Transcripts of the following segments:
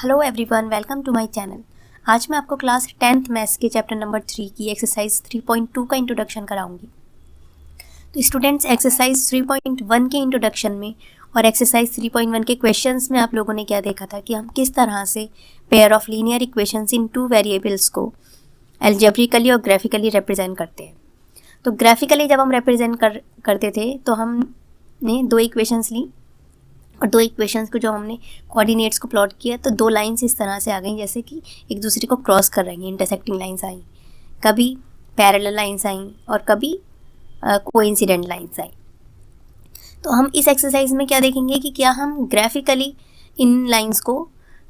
Hello everyone, welcome to my channel. आज मैं आपको क्लास 10th मैथ्स के चैप्टर नंबर 3 की एक्सरसाइज 3.2 का इंट्रोडक्शन कराऊंगी। तो स्टूडेंट्स, एक्सरसाइज 3.1 के इंट्रोडक्शन में और एक्सरसाइज 3.1 के क्वेश्चंस में आप लोगों ने क्या देखा था कि हम किस तरह से pair of linear equations in two variables को एल्जेब्रिकली और ग्राफिकली रिप्रेजेंट करते हैं। तो ग्राफिकली जब हम रिप्रेजेंट करते थे तो हमने दो इक्वेशंस ली और दो इक्वेशंस को जो हमने कोऑर्डिनेट्स को प्लॉट किया तो दो लाइंस इस तरह से आ गई जैसे कि एक दूसरे को क्रॉस कर रही हैं, इंटरसेक्टिंग लाइंस आई, कभी पैरेलल लाइंस आई और कभी कोइंसिडेंट लाइंस आई। तो हम इस एक्सरसाइज में क्या देखेंगे कि क्या हम ग्राफिकली इन लाइंस को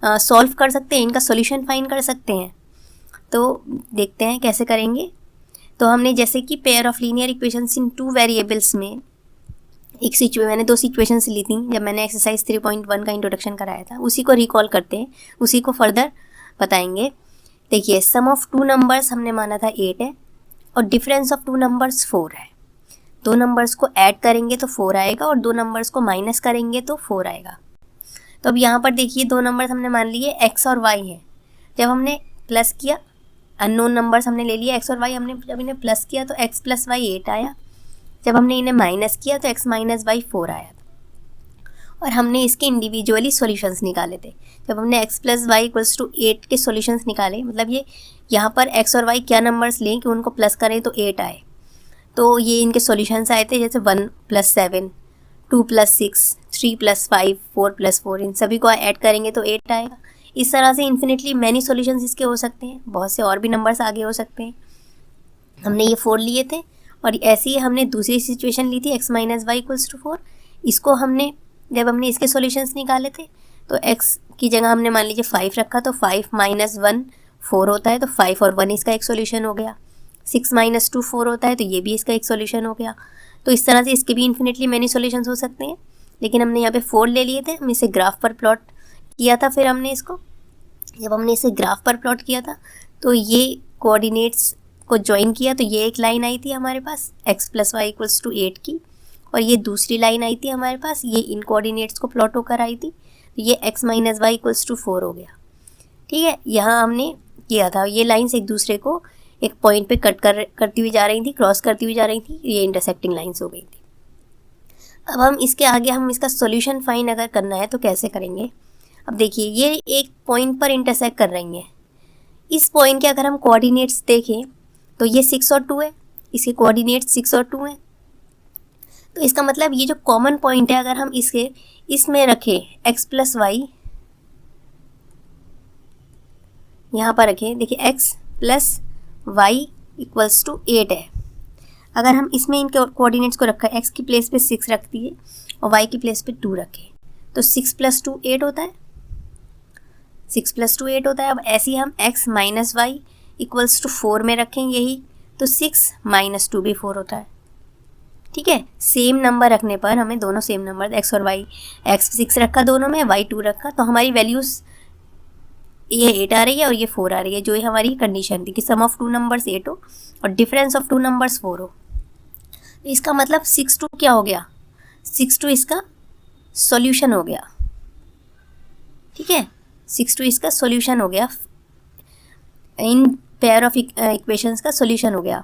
सॉल्व कर सकते हैं, इनका सॉल्यूशन फाइंड कर सकते हैं। तो देखते हैं कैसे करेंगे। तो हमने जैसे कि pair of linear equations in two variables में मैंने दो सिचुएशंस ली थी जब मैंने एक्सरसाइज 3.1 का इंट्रोडक्शन कराया था, उसी को रिकॉल करते हैं, उसी को फर्दर बताएंगे। देखिए, सम ऑफ टू नंबर्स हमने माना था 8 है और डिफरेंस ऑफ टू नंबर्स 4 है। दो नंबर्स को ऐड करेंगे तो 4 आएगा और दो नंबर्स को माइनस करेंगे तो 4 आएगा। तो अब यहाँ पर देखिए, दो नंबर्स हमने मान लिए x और y है। जब हमने प्लस किया, अननोन नंबर्स हमने ले लिया x और y, हमने जब इन्हें प्लस किया तो x प्लस वाई 8 आया। जब हमने इन्हें माइनस किया तो x माइनस वाई 4 आया था और हमने इसके इंडिविजुअली सॉल्यूशंस निकाले थे। जब हमने x plus y equals to 8 के सॉल्यूशंस निकाले, मतलब ये यहाँ पर x और y क्या नंबर्स लें कि उनको प्लस करें तो 8 आए। तो ये इनके सॉल्यूशंस आए थे जैसे 1 प्लस 7, 2 प्लस 6, 3 प्लस 5, 4 प्लस 4, इन सभी को ऐड करेंगे तो 8 आएगा। इस तरह से इन्फिनिटली मैनी सॉल्यूशंस इसके हो सकते हैं, बहुत से और भी नंबर्स आगे हो सकते हैं। हमने ये 4 लिए थे और ऐसे ही हमने दूसरी सिचुएशन ली थी x minus y equals to 4। इसको हमने जब हमने इसके सॉल्यूशंस निकाले थे तो x की जगह हमने मान लीजिए 5 रखा, तो 5 माइनस 1 4 होता है, तो 5 और 1 इसका एक सॉल्यूशन हो गया। 6 माइनस 2 4 होता है, तो ये भी इसका एक सॉल्यूशन हो गया। तो इस तरह से इसके भी इन्फिनिटली मैनी सॉल्यूशंस हो सकते हैं, लेकिन हमने यहाँ पे 4 ले लिए थे। हम इसे ग्राफ पर प्लॉट किया था। फिर हमने इसको जब हमने इसे ग्राफ पर प्लॉट किया था तो ये कोऑर्डिनेट्स को ज्वाइन किया तो ये एक लाइन आई थी हमारे पास x plus y equals to 8 की, और ये दूसरी लाइन आई थी हमारे पास, ये इन कोऑर्डिनेट्स को प्लॉट होकर आई थी, तो ये x minus y equals to 4 हो गया। ठीक है, यहाँ हमने किया था, ये लाइंस एक दूसरे को एक पॉइंट पे करती हुई जा रही थी, क्रॉस करती हुई जा रही थी, ये इंटरसेक्टिंग लाइंस हो गई थी। अब हम इसके आगे हम इसका सोल्यूशन फाइंड अगर करना है तो कैसे करेंगे। अब देखिए, ये एक पॉइंट पर इंटरसेक्ट कर रही हैं। इस पॉइंट के अगर हम कोऑर्डिनेट्स देखें तो ये 6 और 2 है, इसके कोऑर्डिनेट्स 6 और 2 हैं। तो इसका मतलब ये जो कॉमन पॉइंट है अगर हम इसमें रखें x प्लस वाई, यहाँ पर रखें, देखिए x plus y equals to 8 है। अगर हम इसमें इनके कोऑर्डिनेट्स को रखा है, x की प्लेस पे 6 रख दिए और y की प्लेस पे 2 रखें, तो 6 प्लस 2 8 होता है, 6 प्लस 2 8 होता है। अब ऐसे ही हम x minus y equals to 4 में रखें यही, तो 6 माइनस 2 भी 4 होता है। ठीक है, सेम नंबर रखने पर हमें दोनों सेम नंबर x और y, x 6 रखा दोनों में, y 2 रखा, तो हमारी वैल्यूज़ ये 8 आ रही है और ये 4 आ रही है, जो हमारी कंडीशन थी कि सम ऑफ टू नंबर्स 8 हो और डिफरेंस ऑफ टू नंबर्स 4 हो। तो इसका मतलब 6 2 क्या हो गया, 6 2 इसका सॉल्यूशन हो गया। ठीक है, 6 2 इसका सॉल्यूशन हो गया, इन पेयर ऑफ इक्वेशंस का सॉल्यूशन हो गया।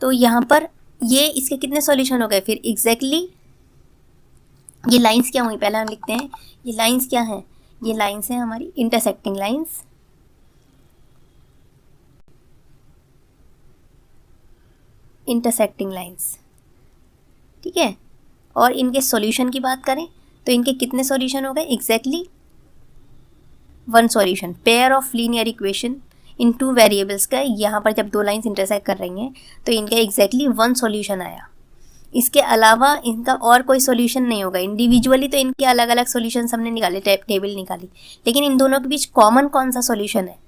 तो यहाँ पर ये इसके कितने सॉल्यूशन हो गए फिर एग्जैक्टली ये लाइंस क्या हुई, पहले हम लिखते हैं ये लाइंस क्या हैं। ये लाइंस हैं हमारी इंटरसेक्टिंग लाइंस, इंटरसेक्टिंग लाइंस। ठीक है, और इनके सॉल्यूशन की बात करें तो इनके कितने सॉल्यूशन हो गए, exactly 1 solution. Pair of linear equation in two variables का यहाँ पर जब दो लाइंस इंटरसेक्ट कर रही हैं तो इनका एग्जैक्टली 1 सॉल्यूशन आया। इसके अलावा इनका और कोई सॉल्यूशन नहीं होगा। इंडिविजुअली तो इनके अलग अलग सॉल्यूशंस हमने निकाले, टेबल निकाली, लेकिन इन दोनों के बीच कॉमन कौन सा सॉल्यूशन है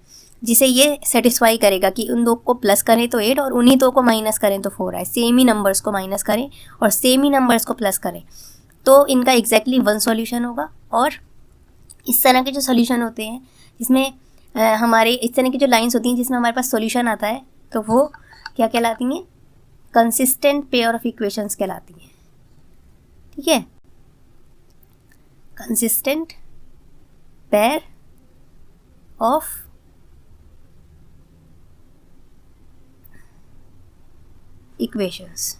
जिसे ये सेटिस्फाई करेगा कि उन दो को प्लस करें तो 8 और उन्हीं दो को माइनस करें तो 4 आए। सेम ही नंबर्स को माइनस करें और सेम ही नंबर्स को प्लस करें तो इनका एग्जैक्टली 1 सॉल्यूशन होगा। और इस तरह के जो सॉल्यूशन होते हैं जिसमें हमारे इस तरह की जो लाइंस होती हैं जिसमें हमारे पास सॉल्यूशन आता है तो वो क्या कहलाती हैं, कंसिस्टेंट पेयर ऑफ इक्वेशंस कहलाती हैं। ठीक है, कंसिस्टेंट पेयर ऑफ इक्वेशंस।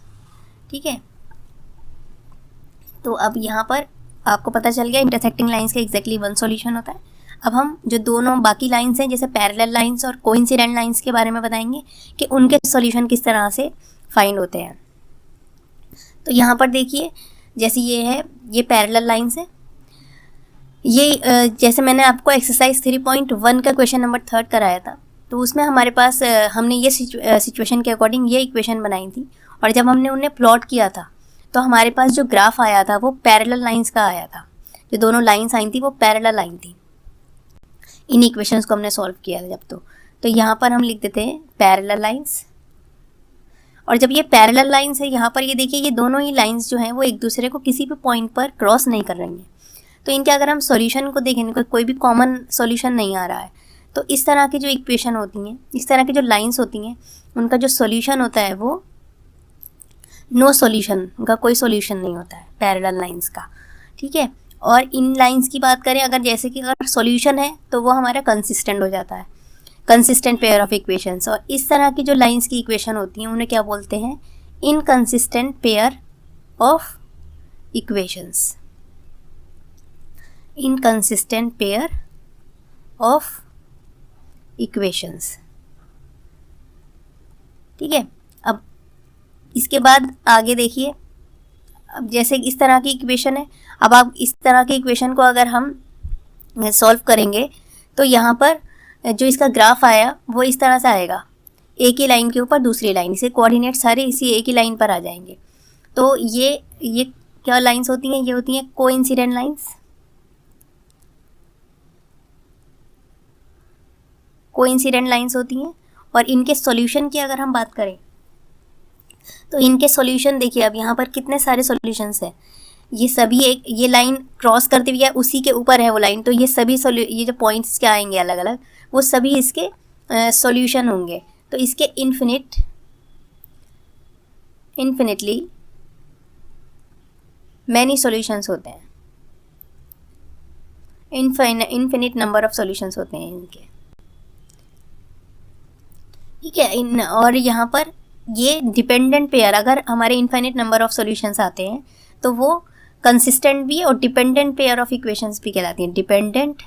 ठीक है, तो अब यहाँ पर आपको पता चल गया इंटरसेक्टिंग लाइंस का एग्जैक्टली वन सॉल्यूशन होता है। अब हम जो दोनों बाकी लाइंस हैं जैसे पैरेलल लाइंस और कोइंसिडेंट लाइंस के बारे में बताएंगे कि उनके सॉल्यूशन किस तरह से फाइंड होते हैं। तो यहाँ पर देखिए, जैसे ये है, ये पैरेलल लाइंस है। ये जैसे मैंने आपको एक्सरसाइज 3.1 का क्वेश्चन नंबर 3 कराया था, तो उसमें हमारे पास हमने ये सिचुएशन के अकॉर्डिंग ये इक्वेशन बनाई थी, और जब हमने उन्हें प्लॉट किया था तो हमारे पास जो ग्राफ आया था वो पैरेलल लाइंस का आया था। जो दोनों लाइंस आई थी वो पैरेलल लाइन थी। इन इक्वेशंस को हमने सॉल्व किया था जब तो यहाँ पर हम लिख देते हैं पैरेलल लाइंस। और जब ये पैरेलल लाइंस है, यहाँ पर ये देखिए, ये दोनों ही लाइंस जो हैं वो एक दूसरे को किसी भी पॉइंट पर क्रॉस नहीं कर रही हैं। तो इनके अगर हम सॉल्यूशन को देखें, कोई भी कॉमन सॉल्यूशन नहीं आ रहा है, तो इस तरह की जो इक्वेशन होती हैं, इस तरह की जो लाइंस होती हैं, उनका जो सॉल्यूशन होता है वो नो सॉल्यूशन, उनका कोई सॉल्यूशन नहीं होता है पैरेलल लाइंस का। ठीक है, और इन लाइंस की बात करें, अगर जैसे कि अगर सॉल्यूशन है तो वो हमारा कंसिस्टेंट हो जाता है, कंसिस्टेंट पेयर ऑफ इक्वेशंस। और इस तरह की जो लाइंस की इक्वेशन होती हैं उन्हें क्या बोलते हैं? Inconsistent pair of equations. Inconsistent pair of equations. ठीक है, अब इसके बाद आगे देखिए, अब जैसे इस तरह की इक्वेशन है, अब आप इस तरह की इक्वेशन को अगर हम सॉल्व करेंगे तो यहाँ पर जो इसका ग्राफ आया वो इस तरह से आएगा, एक ही लाइन के ऊपर दूसरी लाइन, इसे कोऑर्डिनेट सारे इसी एक ही लाइन पर आ जाएंगे। तो ये क्या लाइंस होती हैं? ये होती हैं कोइंसिडेंट लाइंस। कोइंसिडेंट लाइंस होती हैं। और इनके सॉल्यूशन की अगर हम बात करें तो इनके सॉल्यूशन देखिए, अब यहाँ पर कितने सारे सॉल्यूशंस हैं। ये सभी ये लाइन क्रॉस करते हुए उसी के ऊपर है वो लाइन, तो ये सभी ये जो पॉइंट्स क्या आएंगे अलग अलग, वो सभी इसके सॉल्यूशन होंगे। तो इसके इन्फिनिटली मैनी सॉल्यूशंस होते हैं, इनफिनिट नंबर ऑफ सॉल्यूशंस होते हैं इनके। ठीक है, और यहाँ पर ये डिपेंडेंट पेयर, अगर हमारे इनफाइनाइट नंबर ऑफ सॉल्यूशंस आते हैं तो वो कंसिस्टेंट भी और डिपेंडेंट पेयर ऑफ इक्वेशंस भी कहलाती हैं। डिपेंडेंट,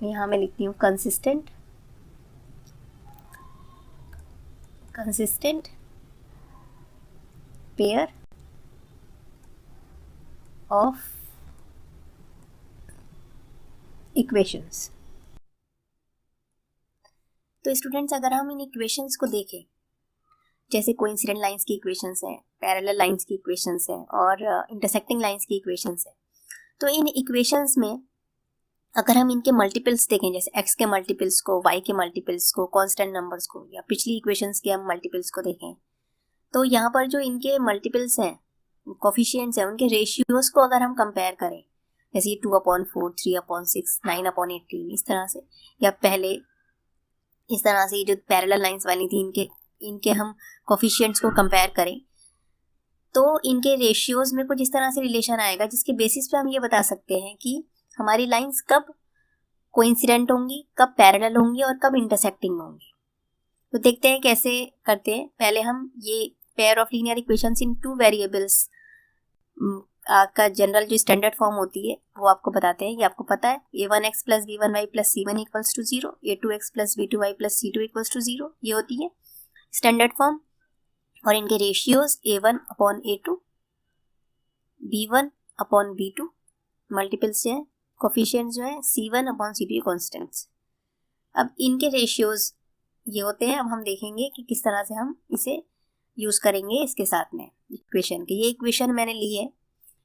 यहाँ मैं लिखती हूँ कंसिस्टेंट पेयर ऑफ इक्वेशंस। तो स्टूडेंट्स, अगर हम इन इक्वेशंस को देखें, जैसे कोइंसिडेंट लाइंस की इक्वेशंस हैं, पैरेलल लाइंस की इक्वेशंस हैं और इंटरसेक्टिंग लाइंस की इक्वेशंस हैं, तो इन इक्वेशंस में अगर हम इनके मल्टीपल्स देखें, जैसे x के मल्टीपल्स को, y के मल्टीपल्स को, कांस्टेंट नंबर्स को, या पिछली इक्वेशंस के हम मल्टीपल्स को देखें, तो यहाँ पर जो इनके मल्टीपल्स हैं, कोफिशिएंट्स हैं, उनके रेशियोज को अगर हम कंपेयर करें, जैसे 2/4, 3/6, 9/18, इस तरह से, या पहले इस तरह से जो पैरेलल लाइंस वाली थी इनके हम कोफिशिएंट्स को कंपेयर करें, तो इनके रेशियोज में कुछ इस तरह से रिलेशन आएगा जिसके बेसिस पे हम ये बता सकते हैं कि हमारी लाइंस कब कोइंसिडेंट होंगी, कब पैरेलल होंगी और कब इंटरसेक्टिंग होंगी। तो देखते हैं कैसे करते हैं। पहले हम ये pair of linear equations in two variables का जनरल जो स्टैंडर्ड फॉर्म होती है वो आपको बताते हैं। ये आपको पता है, a1x + b1y + c1 = 0, a2x + b2y + c2 = 0, ये होती है स्टैंडर्ड फॉर्म। और इनके रेशियोज a1/a2, b1/b2, मल्टीपल्स जो है, कोफिशिएंट्स जो है c1/c2 कॉन्स्टेंट्स। अब इनके रेशियोज ये होते हैं। अब हम देखेंगे कि किस तरह से हम इसे यूज करेंगे इसके साथ में इक्वेशन के। ये इक्वेशन मैंने ली है,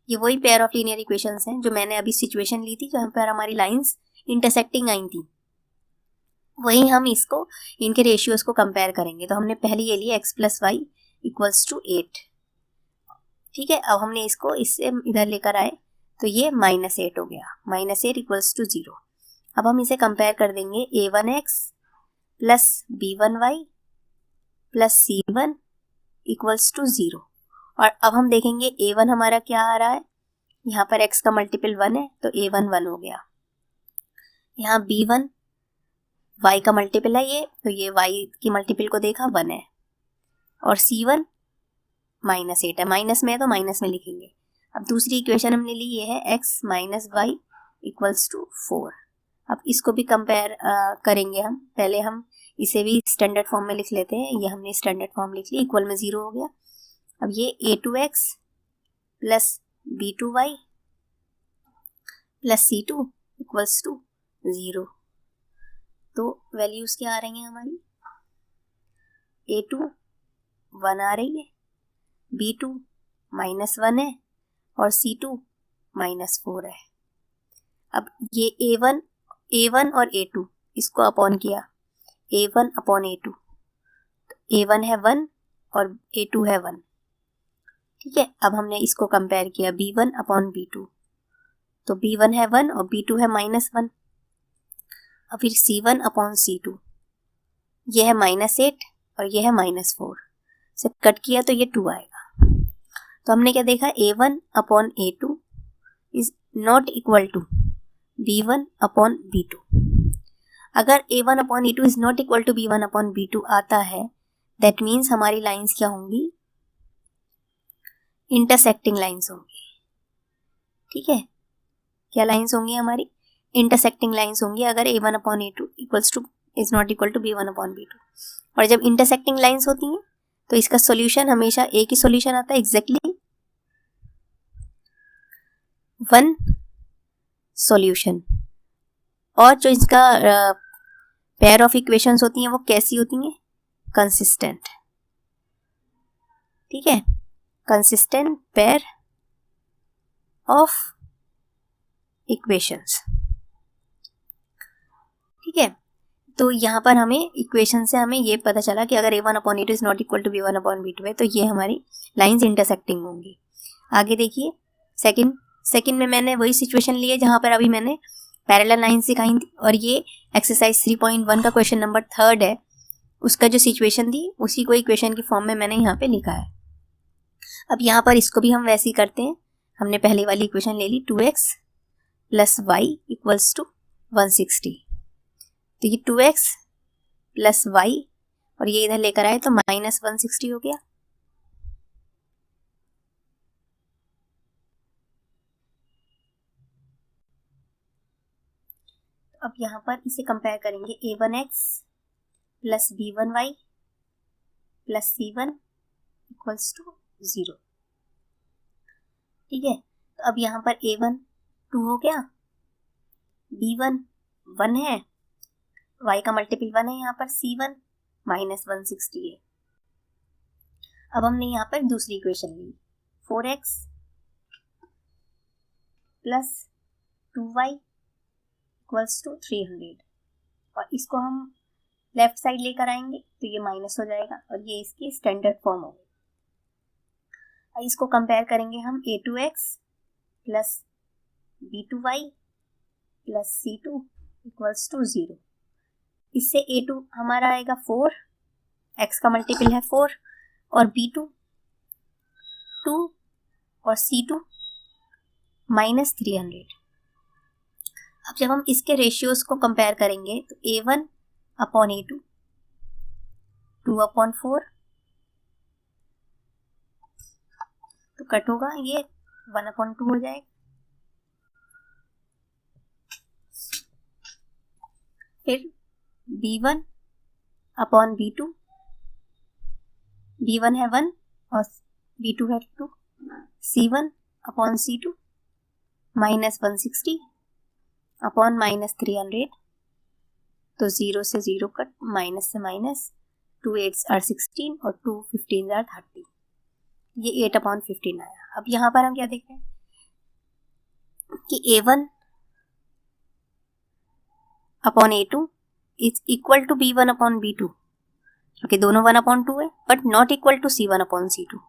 ये वही पेयर ऑफ लीनियर इक्वेशंस हैं जो मैंने अभी सिचुएशन ली थी जहाँ पर हमारी लाइंस इंटरसेक्टिंग आई थी, वही हम इसको इनके रेशियोज को कंपेयर करेंगे। तो हमने पहले ये लिया x + y = 8। ठीक है, अब हमने इसको इससे इधर लेकर आए तो ये -8 हो गया, -8 = 0। अब हम इसे कंपेयर कर देंगे, a1x + b1y + c1 = 0। और अब हम देखेंगे a1 हमारा क्या आ रहा है, यहाँ पर x का मल्टीपल 1 है तो a1 1 हो गया। यहाँ b1 y का मल्टीपल है ये, तो ये y की मल्टीपल को देखा 1 है। और c1 -8 है, माइनस में है तो माइनस में लिखेंगे। अब दूसरी इक्वेशन हमने ली, ये है x - y = 4। अब इसको भी कंपेयर करेंगे हम। पहले हम इसे भी स्टैंडर्ड फॉर्म में लिख लेते हैं। ये हमने स्टैंडर्ड फॉर्म लिख ली, इक्वल में 0 हो गया। अब ये a2x + b2y + c2 = 0। तो वैल्यूज क्या आ रही हैं हमारी, a2 1 आ रही है, b2 -1 है और c2 -4 है। अब ये a1 और a2 इसको अपॉन किया, a1 अपॉन a2, तो a1 है 1 और a2 है 1। ठीक है, अब हमने इसको कंपेयर किया b1 अपॉन b2, तो b1 है 1 और b2 है -1। अब फिर c1 अपॉन c2, ये है -8 और ये है -4, से कट किया तो ये 2 आएगा। तो हमने क्या देखा, a1 upon a2 is not equal to b1 upon b2। अगर a1 upon a2 is not equal to b1 upon b2 आता है, दैट मीन्स हमारी लाइंस क्या होंगी, इंटरसेक्टिंग लाइंस होंगी। ठीक है, क्या लाइंस होंगी हमारी, इंटरसेक्टिंग लाइंस होंगी अगर a1 upon a2 is not equal to b1 upon b2। और जब इंटरसेक्टिंग लाइंस होती हैं तो इसका सॉल्यूशन हमेशा एक ही सॉल्यूशन आता है, एग्जैक्टली वन सॉल्यूशन। और जो इसका पेयर ऑफ इक्वेशंस होती हैं वो कैसी होती हैं, कंसिस्टेंट। ठीक है, कंसिस्टेंट पेयर ऑफ इक्वेशंस। ठीक है, तो यहाँ पर हमें इक्वेशन से हमें ये पता चला कि अगर a1 upon a2 is not equal to b1 upon b2 है तो ये हमारी लाइंस इंटरसेक्टिंग होंगी। आगे देखिए, सेकंड में मैंने वही सिचुएशन ली है जहाँ पर अभी मैंने पैरेलल लाइंस दिखाई थी, और ये एक्सरसाइज 3.1 का क्वेश्चन नंबर 3 है, उसका जो सिचुएशन थी उसी को इक्वेशन की फॉर्म में मैंने यहाँ पे लिखा है। अब यहाँ पर इसको भी हम वैसे ही करते हैं। हमने पहले वाली इक्वेशन ले ली, 2x + y = 160। तो ये 2x + y और ये इधर लेकर आए तो -160 हो गया। अब यहाँ पर इसे कंपेयर करेंगे, a1x + b1y + c1 = 0। ठीक है, तो अब यहाँ पर a1 2 हो गया, b1 1 है, y का मल्टीपल 1 है, यहाँ पर c1 -160 है। अब हमने यहाँ पर दूसरी इक्वेशन ली, 4x + 2y = 300, और इसको हम लेफ्ट साइड लेकर आएंगे तो ये माइनस हो जाएगा और ये इसकी स्टैंडर्ड फॉर्म होगी। इसको कंपेयर करेंगे हम, a2x + b2y + c2 = 0। इससे a2 हमारा आएगा 4, x का मल्टीपल है 4, और b2 2 और c2 -300। अब जब हम इसके रेशियोज को कंपेयर करेंगे तो a1 अपॉन a2 2/4, तो कट होगा, ये 1/2 हो जाएगा। फिर b1 अपॉन b2, b1 है 1 और b2 है 2, c1 अपॉन c2 -160 अपॉन -300, तो 0 से 0 कट, माइनस से माइनस, 2 8s are 16 और 2 15s are 30, ये 8/15 आया। अब यहाँ पर हम क्या देख रहे हैं कि a1 upon a2 is equal to b1 upon b2, क्योंकि दोनों 1/2 है, but not equal to c1 upon c2।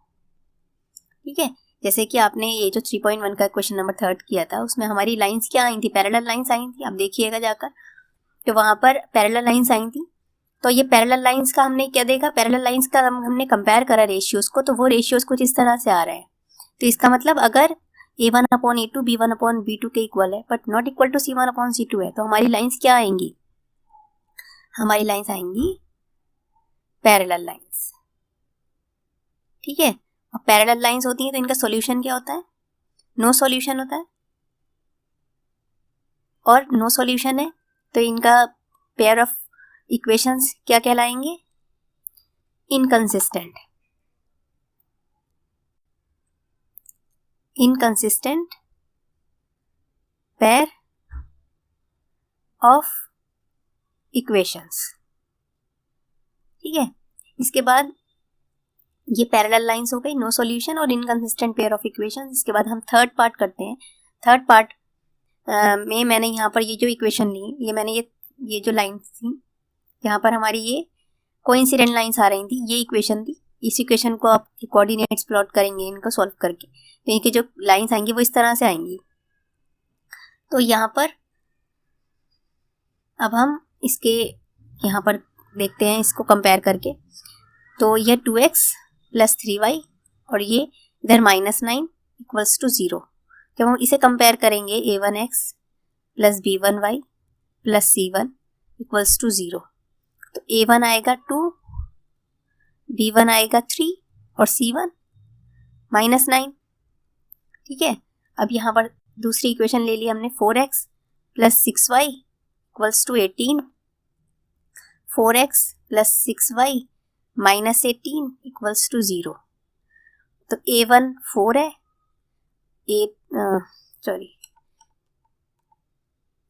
ठीक है, जैसे कि आपने ये जो 3.1 का क्वेश्चन नंबर 3 किया था उसमें हमारी लाइंस क्या आई थी, पैरेलल लाइंस आई थी। आप देखिएगा जाकर, तो वहाँ पर पैरेलल लाइंस आई थी। तो ये पैरेलल लाइंस का हमने क्या देखा, पैरेलल लाइंस का हमने कंपेयर करा रेशियोज को, तो वो रेशियोज कुछ इस तरह से आ रहे हैं। तो इसका मतलब अगर A1 upon A2 B1 upon B2 के इक्वल है but not equal to C1 upon C2 है, तो हमारी लाइंस क्या आएंगी? हमारी लाइंस आएंगी पैरेलल लाइंस। ठीक है, और पैरेलल लाइंस होती हैं तो इनका सॉल्यूशन क्या होता है? नो सॉल्यूशन होता है, और नो सॉल्यूशन है तो इनका पेयर ऑफ इक्वेशंस क्या कहलाएंगे? Inconsistent. Inconsistent pair of equations. ठीक है, इसके बाद ये पैरेलल लाइंस हो गई, नो सॉल्यूशन और इनकंसिस्टेंट पेयर ऑफ इक्वेशंस। इसके बाद हम थर्ड पार्ट करते हैं। थर्ड पार्ट में मैंने यहाँ पर ये जो इक्वेशन ली, ये मैंने ये जो लाइंस थी यहाँ पर हमारी ये कोइंसिडेंट लाइंस आ रही थी, ये इक्वेशन थी। इस इक्वेशन को आप कोऑर्डिनेट्स प्लॉट करेंगे इनको सॉल्व करके, तो इनकी जो लाइंस आएंगी वो इस तरह से आएंगी। तो यहाँ पर अब हम इसके यहाँ पर देखते हैं इसको कंपेयर करके। तो यह 2x प्लस 3y और ये इधर -9 इक्वल्स टू 0। जब हम इसे कंपेयर करेंगे a1x plus b1y plus c1 equals to 0, तो a1 आएगा 2, b1 आएगा 3 और c1 -9। ठीक है, अब यहाँ पर दूसरी इक्वेशन ले ली हमने, 4x plus 6y equals to 18, 4x plus 6y minus 18 equals to 0। तो a1 4 है,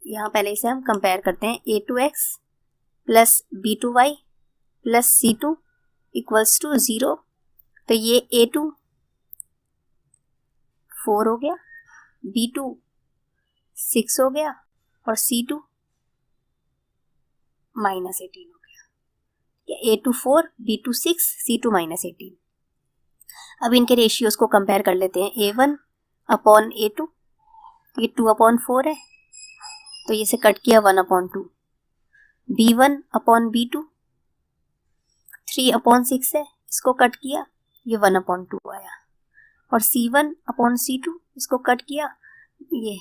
यहाँ पहले इसे हम कंपेयर करते हैं। a2x plus b2y plus c2 equals to 0, तो ये a2 4 हो गया, b2 6 हो गया और c2 -18 हो गया। a2 4 b2 6 c2 -18। अब इनके रेशियोज को कंपेयर कर लेते हैं। a1 अपॉन a2, ये 2 अपॉन 4 है तो ये से कट किया 1 upon 2। b1 upon b2 3 upon 6 है, इसको कट किया, ये 1 अपॉन 2 आया। और c1 अपॉन c2 इसको कट किया, ये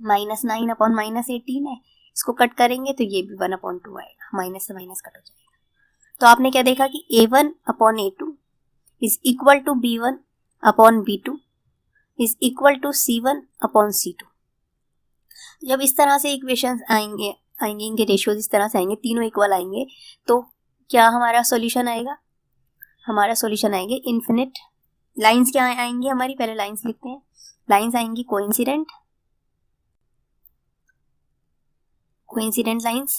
-9 अपॉन -18 है, इसको कट करेंगे तो ये भी 1 अपॉन 2 आएगा, माइनस से माइनस कट हो जाएगा। तो आपने क्या देखा कि a1 upon a2 is equal to b1 upon b2 is equal to c1 upon c2। जब इस तरह से इक्वेशंस आएंगे इनके रेशियोज इस तरह से आएंगे, तीनों इक्वल आएंगे, तो क्या हमारा सॉल्यूशन आएगा? हमारा सॉल्यूशन आएंगे इन्फिनिट। लाइंस क्या आएंगी हमारी? पहले लाइंस लिखते हैं। लाइंस आएंगी कोइंसिडेंट लाइंस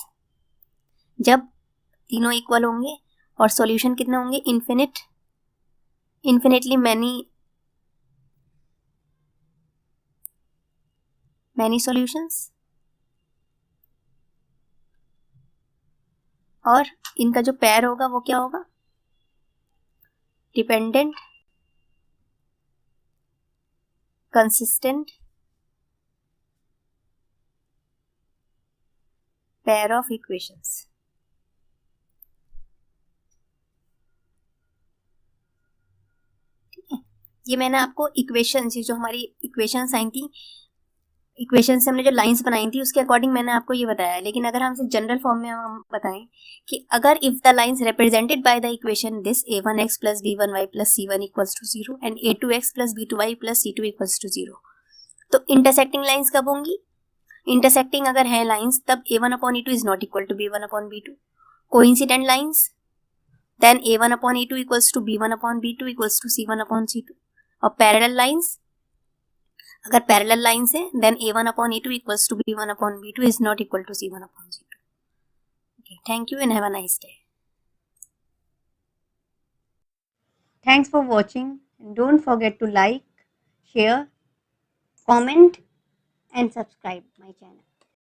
जब तीनों इक्वल होंगे, और सॉल्यूशन कितने होंगे? Infinitely many solutions. और इनका जो पेयर होगा वो क्या होगा? Dependent consistent pair of equations. ठीक है, ये मैंने आपको इक्वेशंस, जो हमारी इक्वेशंस आई थी, इक्वेशन से हमने जो लाइंस बनाई थी उसके अकॉर्डिंग मैंने आपको ये बताया। लेकिन अगर हमसे जनरल फॉर्म में हम बताएं कि अगर if the lines represented by the equation this a1x plus b1y plus c1 equals to 0 and a2x plus b2y plus c2 equals to 0, तो इंटरसेक्टिंग लाइंस कब होंगी? इंटरसेक्टिंग अगर है लाइंस तब a1 upon e2 is not equal to b1 upon b2। Coincident lines then a1 upon e2 equals to b1 upon b2 equals to c1 upon c2। और parallel lines, अगर parallel lines है then a1 upon e2 equals to b1 upon b2 is not equal to c1 upon c2। Okay, thank you and have a nice day. Thanks for watching, and don't forget to like, share, comment and subscribe my channel.